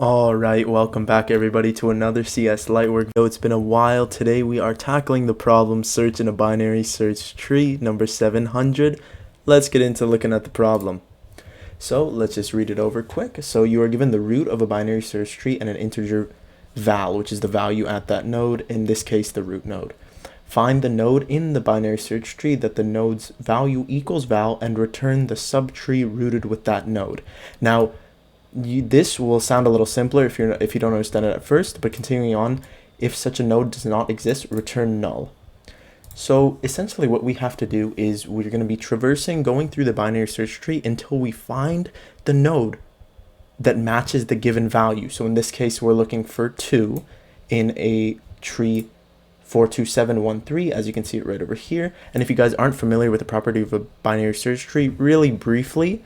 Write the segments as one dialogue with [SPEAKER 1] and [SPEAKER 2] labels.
[SPEAKER 1] Alright, welcome back everybody to another CS Lightwork. It's been a while. Today we are tackling the problem search in a binary search tree number 700. Let's get into looking at the problem. So let's just read it over quick. So you are given the root of a binary search tree and an integer val, which is the value at that node, in this case the root node. Find the node in the binary search tree that the node's value equals val and return the subtree rooted with that node. Now, this will sound a little simpler if you don't understand it at first, but continuing on, if such a node does not exist, return null. So essentially what we have to do is we're going to be traversing, going through the binary search tree until we find the node that matches the given value. So in this case, we're looking for 2 in a tree 42713, as you can see it right over here. And if you guys aren't familiar with the property of a binary search tree, really briefly,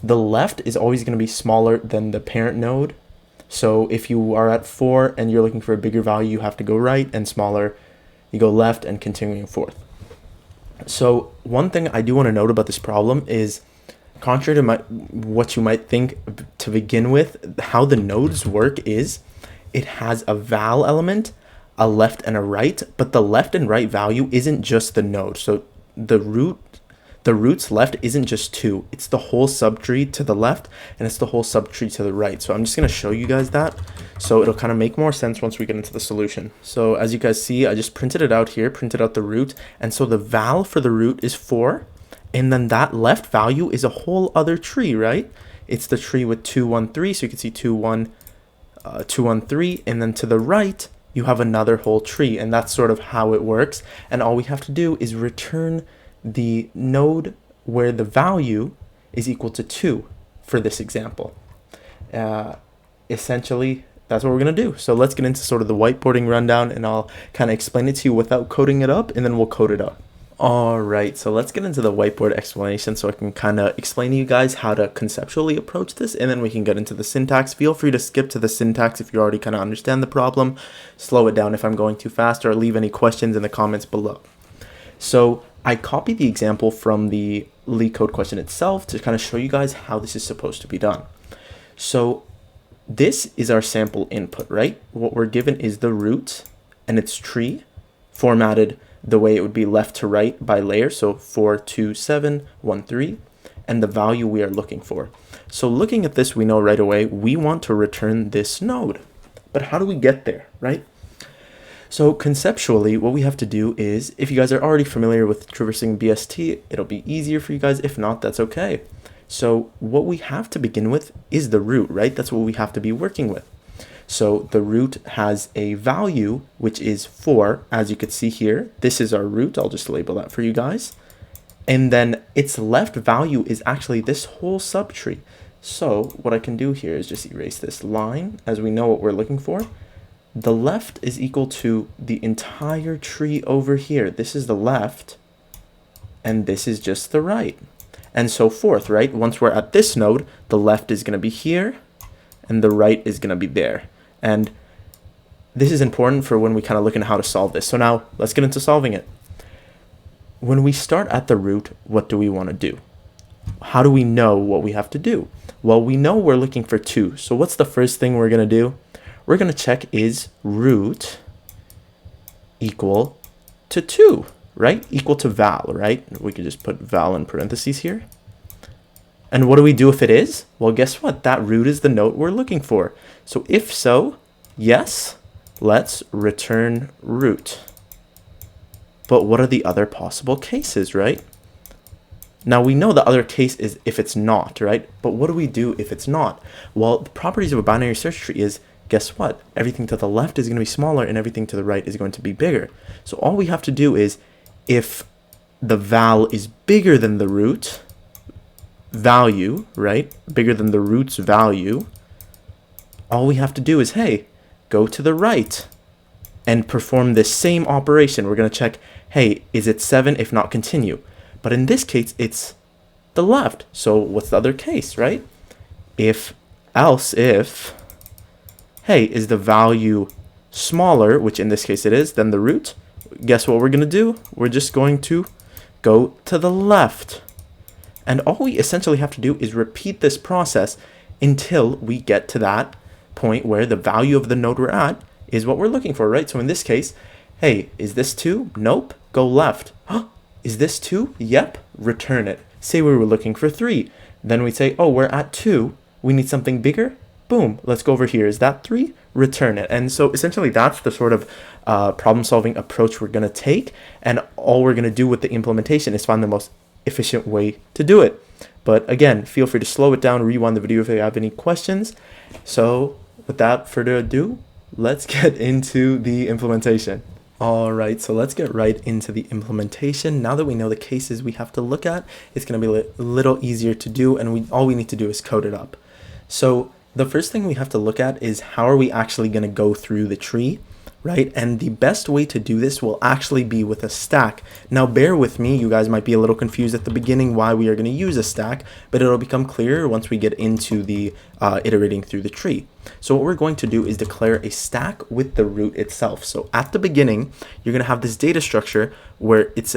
[SPEAKER 1] the left is always going to be smaller than the parent node. So if you are at 4 and you're looking for a bigger value, you have to go right, and smaller, you go left, and continuing forth. So one thing I do want to note about this problem is, contrary to what you might think to begin with, how the nodes work is it has a val element, a left and a right, but the left and right value isn't just the node. So the root's left isn't just 2, it's the whole subtree to the left and it's the whole subtree to the right. So I'm just going to show you guys that, so it'll kind of make more sense once we get into the solution. So as you guys see, I just printed it out here, printed out the root, and so the val for the root is 4, and then that left value is a whole other tree, right? It's the tree with 2, 1, 3, so you can see 2, 1, 2, 1, 3, and then to the right you have another whole tree, and that's sort of how it works. And all we have to do is return the node where the value is equal to 2 for this example. Essentially, that's what we're going to do. So let's get into sort of the whiteboarding rundown, and I'll kind of explain it to you without coding it up, and then we'll code it up. Alright, so let's get into the whiteboard explanation so I can kind of explain to you guys how to conceptually approach this, and then we can get into the syntax. Feel free to skip to the syntax if you already kind of understand the problem. Slow it down if I'm going too fast, or leave any questions in the comments below. So I copied the example from the LeetCode question itself to kind of show you guys how this is supposed to be done. So this is our sample input, right? What we're given is the root and its tree formatted the way it would be left to right by layer. So 4, 2, 7, 1, 3, and the value we are looking for. So looking at this, we know right away we want to return this node. But how do we get there, right? So conceptually, what we have to do is, if you guys are already familiar with traversing BST, it'll be easier for you guys. If not, that's okay. So what we have to begin with is the root, right? That's what we have to be working with. So the root has a value, which is 4, as you could see here. This is our root. I'll just label that for you guys. And then its left value is actually this whole subtree. So what I can do here is just erase this line, as we know what we're looking for. The left is equal to the entire tree over here. This is the left, and this is just the right. And so forth, right? Once we're at this node, the left is going to be here, and the right is going to be there. And this is important for when we kind of look into how to solve this. So now let's get into solving it. When we start at the root, what do we want to do? How do we know what we have to do? Well, we know we're looking for 2. So what's the first thing we're going to do? We're going to check, is root equal to 2, right? Equal to val, right? We could just put val in parentheses here. And what do we do if it is? Well, guess what? That root is the node we're looking for. So if so, yes, let's return root. But what are the other possible cases, right? Now we know the other case is if it's not, right? But what do we do if it's not? Well, the properties of a binary search tree is, guess what? Everything to the left is going to be smaller and everything to the right is going to be bigger. So all we have to do is, if the val is bigger than the root value, right? Bigger than the root's value, all we have to do is, hey, go to the right and perform this same operation. We're going to check, hey, is it 7? If not, continue. But in this case, it's the left. So what's the other case, right? If, hey, is the value smaller, which in this case it is, than the root, guess what we're going to do? We're just going to go to the left. And all we essentially have to do is repeat this process until we get to that point where the value of the node we're at is what we're looking for, right? So in this case, hey, is this 2? Nope. Go left. Huh? Is this 2? Yep. Return it. Say we were looking for 3. Then we say, oh, we're at 2. We need something bigger. Boom. Let's go over here. Is that 3? Return it. And so essentially that's the sort of problem solving approach we're going to take. And all we're going to do with the implementation is find the most efficient way to do it. But again, feel free to slow it down, rewind the video if you have any questions. So without further ado, let's get into the implementation. All right, so let's get right into the implementation. Now that we know the cases we have to look at, it's going to be a little easier to do, and all we need to do is code it up. So the first thing we have to look at is how are we actually going to go through the tree, right? And the best way to do this will actually be with a stack. Now bear with me, you guys might be a little confused at the beginning why we are going to use a stack, but it'll become clearer once we get into the iterating through the tree. So what we're going to do is declare a stack with the root itself. So at the beginning, you're going to have this data structure where it's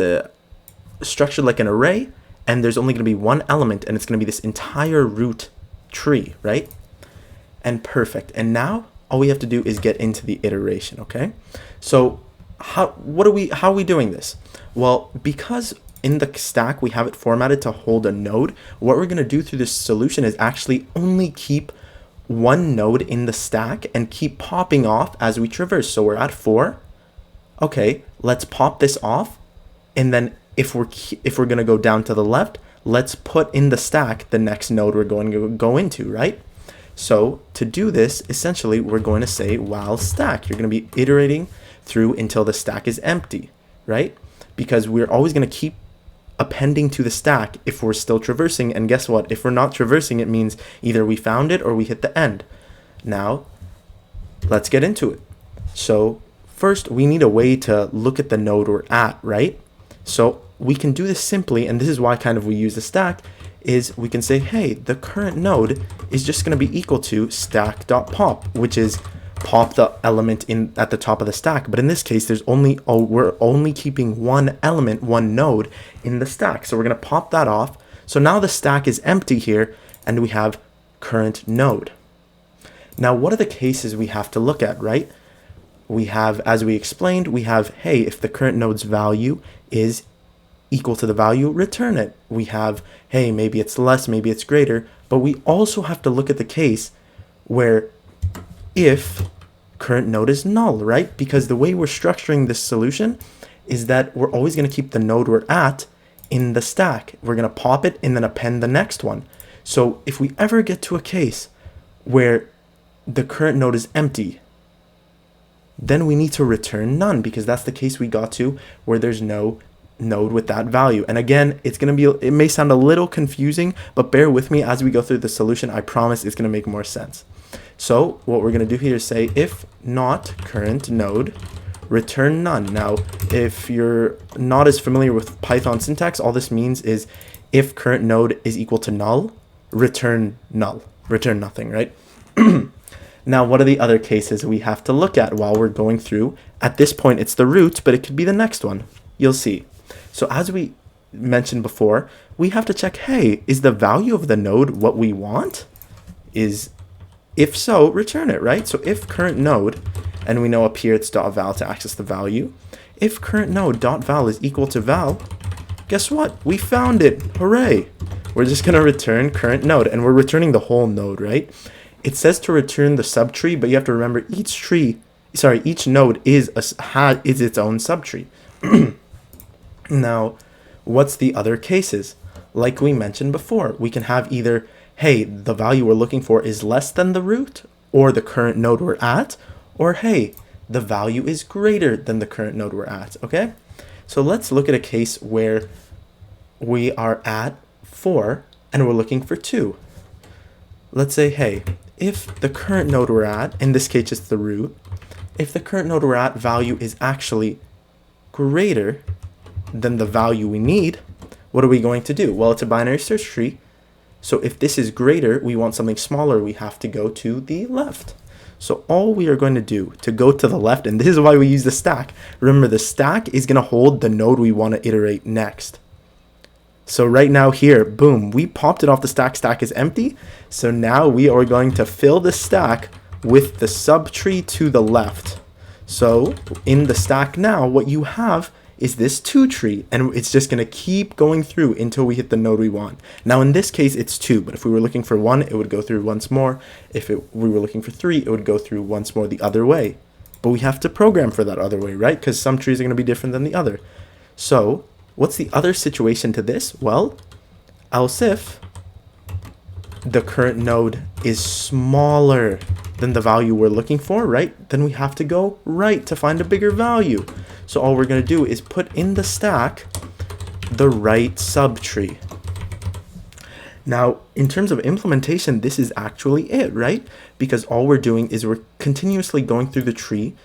[SPEAKER 1] structured like an array, and there's only going to be one element, and it's going to be this entire root tree, right? And perfect. And now all we have to do is get into the iteration, okay? So how are we doing this? Well, because in the stack we have it formatted to hold a node, what we're going to do through this solution is actually only keep one node in the stack and keep popping off as we traverse. So we're at 4. Okay, let's pop this off, and then if we're going to go down to the left, let's put in the stack the next node we're going to go into, right? So to do this, essentially, we're going to say while stack. You're going to be iterating through until the stack is empty, right? Because we're always going to keep appending to the stack if we're still traversing. And guess what? If we're not traversing, it means either we found it or we hit the end. Now, let's get into it. So first, we need a way to look at the node we're at, right? So we can do this simply, and this is why kind of we use the stack, is we can say, hey, the current node is just going to be equal to stack.pop, which is pop the element in at the top of the stack. But in this case, we're only keeping one element, one node in the stack. So we're going to pop that off. So now the stack is empty here, and we have current node. Now, what are the cases we have to look at, right? We have, as we explained, we have, hey, if the current node's value is equal to the value, return it. We have, hey, maybe it's less, maybe it's greater, but we also have to look at the case where if current node is null, right? Because the way we're structuring this solution is that we're always going to keep the node we're at in the stack. We're going to pop it and then append the next one. So if we ever get to a case where the current node is empty, then we need to return none, because that's the case we got to where there's no node with that value. And again, it may sound a little confusing, but bear with me as we go through the solution. I promise it's going to make more sense. So what we're going to do here is say if not current node, return none. Now, if you're not as familiar with Python syntax, all this means is if current node is equal to null, return null, return nothing, right? Now, what are the other cases we have to look at while we're going through? At this point, it's the root, but it could be the next one. You'll see. So as we mentioned before, we have to check, hey, is the value of the node what we want? If so, return it, right? So if current node, and we know up here it's .val to access the value. If current node .val is equal to val, guess what? We found it. Hooray. We're just going to return current node, and we're returning the whole node, right? It says to return the subtree, but you have to remember each node is its own subtree. Now, what's the other cases? Like we mentioned before, we can have either, hey, the value we're looking for is less than the root or the current node we're at, or hey, the value is greater than the current node we're at, okay? So let's look at a case where we are at 4 and we're looking for 2. Let's say, hey, if the current node we're at, in this case it's the root, if the current node we're at value is actually greater than the value we need, what are we going to do? Well, it's a binary search tree. So if this is greater, we want something smaller, we have to go to the left. So all we are going to do to go to the left, and this is why we use the stack. Remember, the stack is going to hold the node we want to iterate next. So right now here, boom, we popped it off the stack. Stack is empty. So now we are going to fill the stack with the subtree to the left. So in the stack now, what you have is this 2 tree, and it's just going to keep going through until we hit the node we want. Now in this case it's 2, but if we were looking for 1, it would go through once more. If we were looking for 3, it would go through once more the other way. But we have to program for that other way, right? Because some trees are going to be different than the other. So what's the other situation to this? Well, else if the current node is smaller than the value we're looking for, right? Then we have to go right to find a bigger value. So all we're going to do is put in the stack the right subtree. Now, in terms of implementation, this is actually it, right? Because all we're doing is we're continuously going through the tree.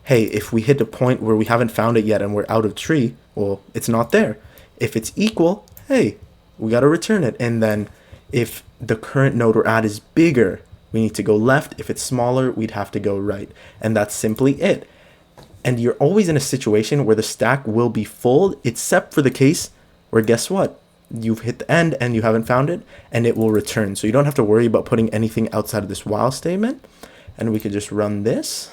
[SPEAKER 1] Hey, if we hit a point where we haven't found it yet and we're out of tree, well, it's not there. If it's equal, hey, we got to return it. And then if the current node we're at is bigger, we need to go left. If it's smaller, we'd have to go right. And that's simply it. And you're always in a situation where the stack will be full, except for the case where, guess what? You've hit the end and you haven't found it, and it will return. So you don't have to worry about putting anything outside of this while statement. And we could just run this.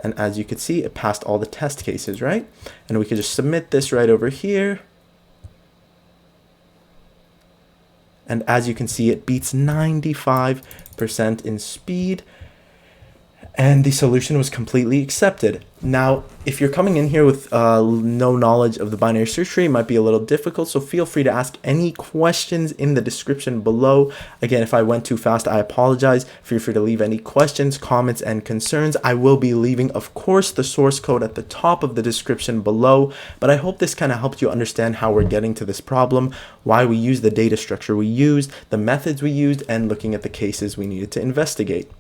[SPEAKER 1] And as you can see, it passed all the test cases, right? And we could just submit this right over here. And as you can see, it beats 95% in speed. And the solution was completely accepted. Now, if you're coming in here with no knowledge of the binary search tree, it might be a little difficult, so feel free to ask any questions in the description below. Again, if I went too fast, I apologize. Feel free to leave any questions, comments, and concerns. I will be leaving, of course, the source code at the top of the description below, but I hope this kind of helped you understand how we're getting to this problem, why we used the data structure we used, the methods we used, and looking at the cases we needed to investigate.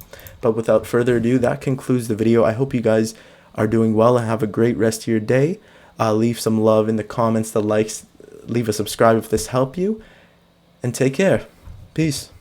[SPEAKER 1] But without further ado, that concludes the video. I hope you guys are doing well and have a great rest of your day. Leave some love in the comments, the likes, leave a subscribe if this helped you, and take care. Peace.